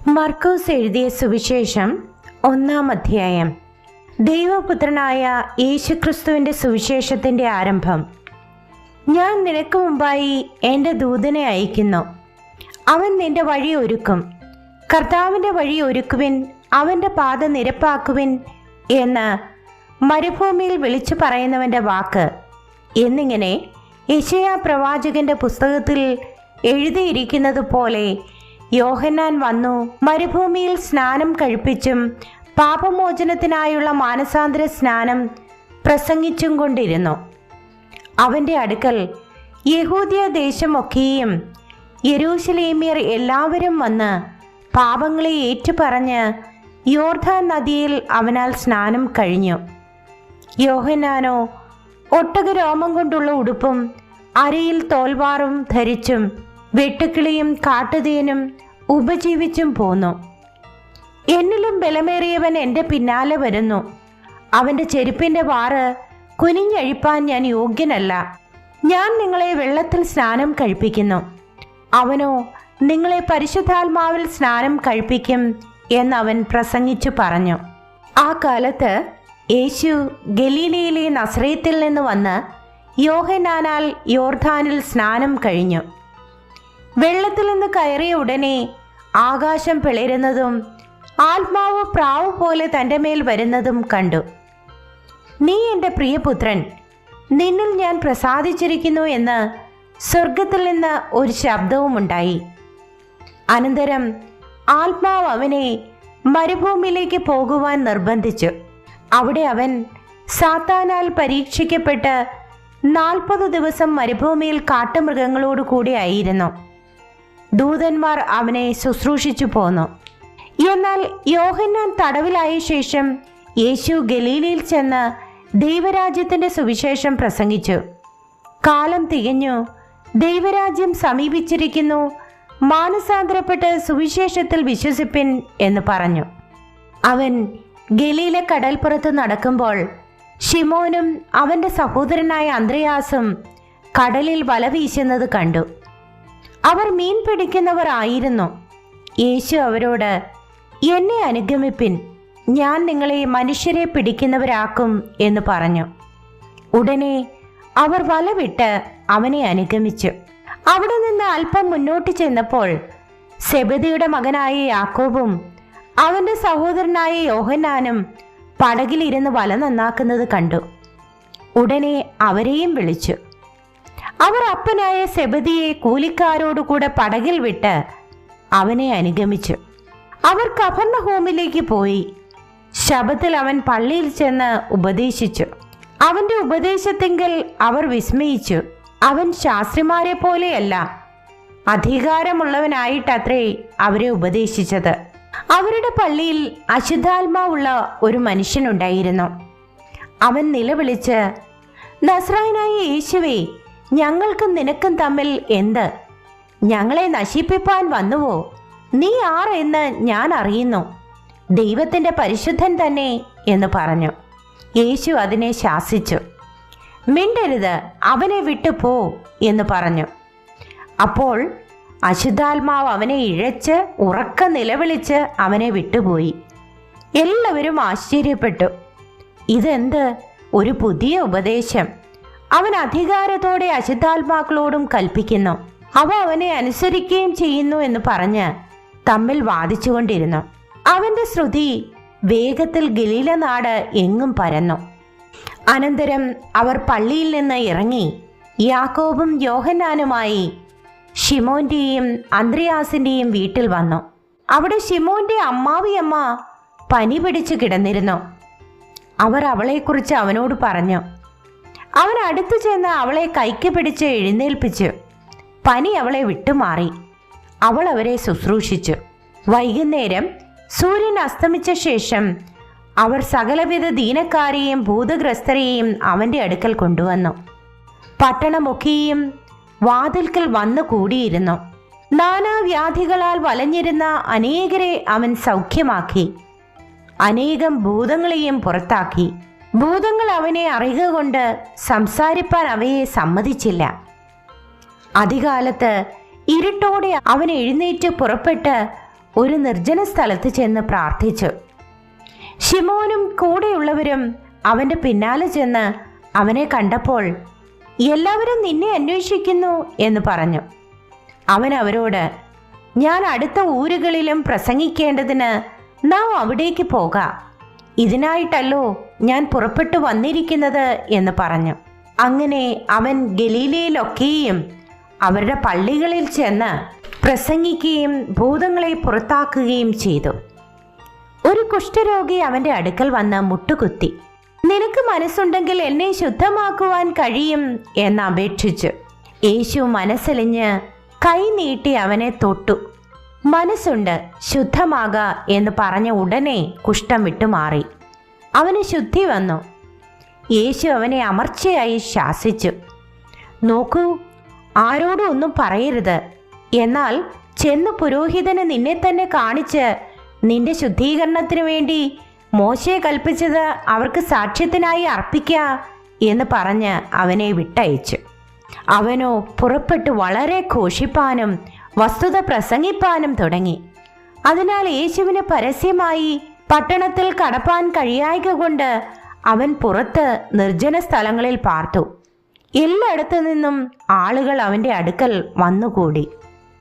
മർക്കോസ് എഴുതിയ സുവിശേഷം 1-ാം അധ്യായം. ദൈവപുത്രനായ യേശുക്രിസ്തുവിൻ്റെ സുവിശേഷത്തിൻ്റെ ആരംഭം. ഞാൻ നിനക്ക് മുമ്പായി എൻ്റെ ദൂതനെ അയക്കുന്നു. അവൻ നിന്റെ വഴി ഒരുക്കും. കർത്താവിൻ്റെ വഴി ഒരുക്കുവിൻ, അവൻ്റെ പാത നിരപ്പാക്കുവിൻ എന്ന് മരുഭൂമിയിൽ വിളിച്ചു പറയുന്നവൻ്റെ വാക്ക് എന്നിങ്ങനെ യെശയ്യാ പ്രവാചകന്റെ പുസ്തകത്തിൽ എഴുതിയിരിക്കുന്നത് പോലെ യോഹന്നാൻ വന്നു മരുഭൂമിയിൽ സ്നാനം കഴിപ്പിച്ചും പാപമോചനത്തിനായുള്ള മാനസാന്തര സ്നാനം പ്രസംഗിച്ചും കൊണ്ടിരുന്നു. അവൻ്റെ അടുക്കൽ യഹൂദ്യ ദേശമൊക്കെയും യെരൂശലേമ്യർ എല്ലാവരും വന്ന് പാപങ്ങളെ ഏറ്റുപറഞ്ഞ് യോർദാൻ നദിയിൽ അവനാൽ സ്നാനം കഴിഞ്ഞു. യോഹന്നാനോ ഒട്ടകരോമം കൊണ്ടുള്ള ഉടുപ്പും അരയിൽ തോൽവാറും ധരിച്ചും വെട്ടുക്കിളിയും കാട്ടുതേനും ഉപജീവിച്ചും പോന്നു. എന്നിലും ബലമേറിയവൻ എൻ്റെ പിന്നാലെ വരുന്നു. അവൻ്റെ ചെരുപ്പിൻ്റെ വാറ് കുനിഞ്ഞഴിപ്പാൻ ഞാൻ യോഗ്യനല്ല. ഞാൻ നിങ്ങളെ വെള്ളത്തിൽ സ്നാനം കഴിപ്പിക്കുന്നു, അവനോ നിങ്ങളെ പരിശുദ്ധാത്മാവിൽ സ്നാനം കഴിപ്പിക്കും എന്നവൻ പ്രസംഗിച്ചു പറഞ്ഞു. ആ കാലത്ത് യേശു ഗലീലയിലെ നസറേത്തിൽ നിന്ന് വന്ന് യോഹന്നാനാൽ യോർദാനിൽ സ്നാനം കഴിഞ്ഞു. വെള്ളത്തിൽ നിന്ന് കയറിയ ഉടനെ ആകാശം പിളരുന്നതും ആത്മാവ് പ്രാവ് പോലെ തൻ്റെ മേൽ വരുന്നതും കണ്ടു. നീ എൻ്റെ പ്രിയപുത്രൻ, നിന്നിൽ ഞാൻ പ്രസാദിച്ചിരിക്കുന്നു എന്ന് സ്വർഗത്തിൽ നിന്ന് ഒരു ശബ്ദവുമുണ്ടായി. അനന്തരം ആത്മാവ് അവനെ മരുഭൂമിയിലേക്ക് പോകുവാൻ നിർബന്ധിച്ചു. അവിടെ അവൻ സാത്താനാൽ പരീക്ഷിക്കപ്പെട്ട് 40 ദിവസം മരുഭൂമിയിൽ കാട്ടുമൃഗങ്ങളോട് കൂടി ആയിരുന്നു. ദൂതന്മാർ അവനെ ശുശ്രൂഷിച്ചു പോന്നു. എന്നാൽ യോഹന്നാൻ തടവിലായ ശേഷം യേശു ഗലീലയിൽ ചെന്ന് ദൈവരാജ്യത്തിൻ്റെ സുവിശേഷം പ്രസംഗിച്ചു. കാലം തികഞ്ഞു, ദൈവരാജ്യം സമീപിച്ചിരിക്കുന്നു, മാനസാന്തരപ്പെട്ട് സുവിശേഷത്തിൽ വിശ്വസിപ്പിൻ എന്ന് പറഞ്ഞു. അവൻ ഗലീല കടൽപ്പുറത്ത് നടക്കുമ്പോൾ ശിമോനും അവൻ്റെ സഹോദരനായ അന്ത്രയാസും കടലിൽ വല വീശുന്നത് കണ്ടു. അവർ മീൻ പിടിക്കുന്നവർ ആയിരുന്നു. യേശു അവരോട്, എന്നെ അനുഗമിപ്പിൻ, ഞാൻ നിങ്ങളെ മനുഷ്യരെ പിടിക്കുന്നവരാക്കും എന്ന് പറഞ്ഞു. ഉടനെ അവർ വല വിട്ട് അവനെ അനുഗമിച്ചു. അവിടെ നിന്ന് അല്പം മുന്നോട്ട് ചെന്നപ്പോൾ സെബദിയുടെ മകനായ യാക്കോബും അവൻ്റെ സഹോദരനായ യോഹന്നാനും പടകിലിരുന്ന് വല നന്നാക്കുന്നത് കണ്ടു. ഉടനെ അവരെയും വിളിച്ചു. അവർ അപ്പനായ സെബദിയെ കൂലിക്കാരോടുകൂടെ പടകിൽ വിട്ട് അവനെ അനുഗമിച്ചു. അവർ കഫർന്നഹൂമിലേക്ക് പോയി. ശബ്ബത്തിൽ അവൻ പള്ളിയിൽ ചെന്ന് ഉപദേശിച്ചു. അവൻ്റെ ഉപദേശത്തിങ്കൽ അവർ വിസ്മയിച്ചു. അവൻ ശാസ്ത്രിമാരെ പോലെയല്ല, അധികാരമുള്ളവനായിട്ടത്രേ അവരെ ഉപദേശിച്ചത്. അവരുടെ പള്ളിയിൽ അശുദ്ധാത്മാവുള്ള ഒരു മനുഷ്യനുണ്ടായിരുന്നു. അവൻ നിലവിളിച്ച്, നസ്രായനായ യേശുവേ, ഞങ്ങൾക്കും നിനക്കും തമ്മിൽ എന്ത്? ഞങ്ങളെ നശിപ്പിപ്പാൻ വന്നുവോ? നീ ആർ എന്ന് ഞാൻ അറിയുന്നു, ദൈവത്തിൻ്റെ പരിശുദ്ധൻ തന്നെ എന്ന് പറഞ്ഞു. യേശു അതിനെ ശാസിച്ചു. മിണ്ടരുത്, അവനെ വിട്ടു പോ എന്ന് പറഞ്ഞു. അപ്പോൾ അശുദ്ധാത്മാവ് അവനെ ഇഴച്ച് ഉറക്ക നിലവിളിച്ച് അവനെ വിട്ടുപോയി. എല്ലാവരും ആശ്ചര്യപ്പെട്ടു. ഇതെന്ത് ഒരു പുതിയ ഉപദേശം! അവൻ അധികാരത്തോടെ അശുദ്ധാത്മാക്കളോടും കൽപ്പിക്കുന്നു, അവ അവനെ അനുസരിക്കുകയും ചെയ്യുന്നു എന്ന് പറഞ്ഞ് തമ്മിൽ വാദിച്ചുകൊണ്ടിരുന്നു. അവൻ്റെ ശ്രുതി വേഗത്തിൽ ഗലീല നാട് എങ്ങും പരന്നു. അനന്തരം അവർ പള്ളിയിൽ നിന്ന് ഇറങ്ങി യാക്കോബും യോഹന്നാനുമായി ശിമോന്റെയും അന്ത്രയാസിന്റെയും വീട്ടിൽ വന്നു. അവിടെ ശിമോന്റെ അമ്മാവിയമ്മ പനി പിടിച്ചു കിടന്നിരുന്നു. അവർ അവളെക്കുറിച്ച് അവനോട് പറഞ്ഞു. അവൻ അടുത്തു ചെന്ന് അവളെ കൈക്ക് പിടിച്ച് എഴുന്നേൽപ്പിച്ചു. പനി അവളെ വിട്ടുമാറി. അവൾ അവരെ ശുശ്രൂഷിച്ചു. വൈകുന്നേരം സൂര്യൻ അസ്തമിച്ച ശേഷം അവർ സകലവിധ ദീനക്കാരെയും ഭൂതഗ്രസ്തരെയും അവൻ്റെ അടുക്കൽ കൊണ്ടുവന്നു. പട്ടണമൊക്കെയും വാതിൽക്കൽ വന്നു കൂടിയിരുന്നു. നാനാവ്യാധികളാൽ വലഞ്ഞിരുന്ന അനേകരെ അവൻ സൗഖ്യമാക്കി. അനേകം ഭൂതങ്ങളെയും പുറത്താക്കി. ഭൂതങ്ങൾ അവനെ അറിയുക കൊണ്ട് സംസാരിപ്പാൻ അവയെ സമ്മതിച്ചില്ല. അതികാലത്ത് ഇരുട്ടോടെ അവൻ എഴുന്നേറ്റ് പുറപ്പെട്ട് ഒരു നിർജ്ജന സ്ഥലത്ത് ചെന്ന് പ്രാർത്ഥിച്ചു. ശിമോനും കൂടെയുള്ളവരും അവന്റെ പിന്നാലെ ചെന്ന് അവനെ കണ്ടപ്പോൾ, എല്ലാവരും നിന്നെ അന്വേഷിക്കുന്നു എന്ന് പറഞ്ഞു. അവൻ അവരോട്, ഞാൻ അടുത്ത ഊരുകളിലും പ്രസംഗിക്കേണ്ടതിന് നാം അവിടേക്ക് പോകാം, ഇതിനായിട്ടല്ലോ ഞാൻ പുറപ്പെട്ടു വന്നിരിക്കുന്നത് എന്ന് പറഞ്ഞു. അങ്ങനെ അവൻ ഗലീലയിലൊക്കെയും അവരുടെ പള്ളികളിൽ ചെന്ന് പ്രസംഗിക്കുകയും ഭൂതങ്ങളെ പുറത്താക്കുകയും ചെയ്തു. ഒരു കുഷ്ഠരോഗി അവന്റെ അടുക്കൽ വന്ന് മുട്ടുകുത്തി, നിനക്ക് മനസ്സുണ്ടെങ്കിൽ എന്നെ ശുദ്ധമാക്കുവാൻ കഴിയും എന്ന് അപേക്ഷിച്ചു. യേശു മനസ്സലിഞ്ഞ് കൈ നീട്ടി അവനെ തൊട്ടു. മനസ്സുണ്ട്, ശുദ്ധമാക എന്ന് പറഞ്ഞ ഉടനെ കുഷ്ഠം വിട്ടുമാറി. അവന് ശുദ്ധി വന്നു. യേശു അവനെ അമർച്ചയായി ശാസിച്ചു, നോക്കൂ, ആരോടും ഒന്നും പറയരുത്. എന്നാൽ ചെന്ന് പുരോഹിതന് നിന്നെ തന്നെ കാണിച്ച് നിന്റെ ശുദ്ധീകരണത്തിനു വേണ്ടി മോശെ കൽപ്പിച്ചത് അവർക്ക് സാക്ഷ്യത്തിനായി അർപ്പിക്ക എന്ന് പറഞ്ഞ് അവനെ വിട്ടയച്ചു. അവനോ പുറപ്പെട്ടു വളരെ ഘോഷിപ്പാനും വസ്തുത പ്രസംഗിപ്പാനും തുടങ്ങി. അതിനാൽ യേശുവിന് പരസ്യമായി പട്ടണത്തിൽ കടപ്പാൻ കഴിയായ്ക കൊണ്ട് അവൻ പുറത്ത് നിർജ്ജന സ്ഥലങ്ങളിൽ പാർത്തു. എല്ലായിടത്തു നിന്നും ആളുകൾ അവന്റെ അടുക്കൽ വന്നുകൂടി.